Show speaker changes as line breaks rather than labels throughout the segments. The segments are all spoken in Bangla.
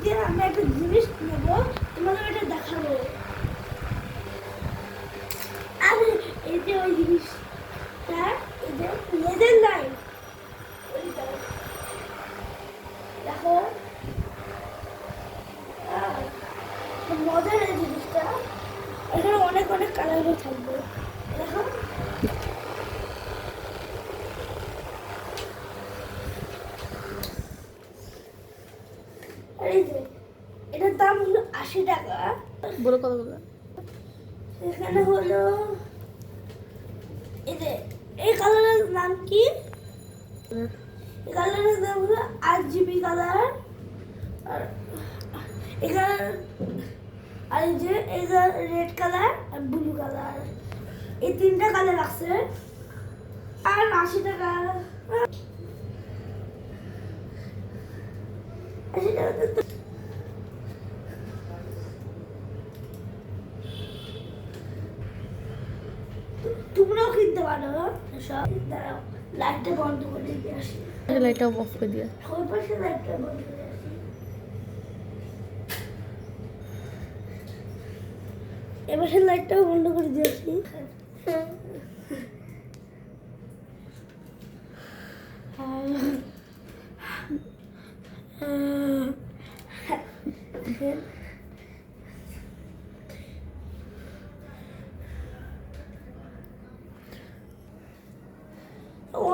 আজকে আমি একটা জিনিস নেবো, তোমাদের এটা দেখাবো। আরে এই যে ওই জিনিসটা, এই যে লেজার লাইট, দেখো মজার এই জিনিসটা। এখানে অনেক অনেক কালারও থাকবে, দেখো। এই যে এটার দাম হলো 80 টাকা।
বলো কত বলো।
এখানে হলো এই যে এই কালারের নাম কি? এই কালারের নাম হলো RGB কালার। আর এই কালার, আর এই যে এই রেড কালার আর ব্লু কালার, এই তিনটা কালার আছে। আর 80 টাকা। 80 টাকা তো তোমরাও কিনতে পারো সব। দাঁড়াও, লাইটটা বন্ধ করে দিয়ে আসি।
লাইটটা অফ করে দিয়া।
ওই পাশে লাইটটা বন্ধ করে আসি। এবার লাইটটাও বন্ধ করে দিয়ে আসি।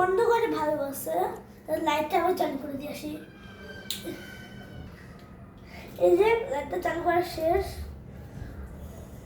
অন্ধকারে ভালো আছে, লাইটটা আবার চালু করে দিয়ে আসি। এই যে লাইটটা চালু করা শেষ।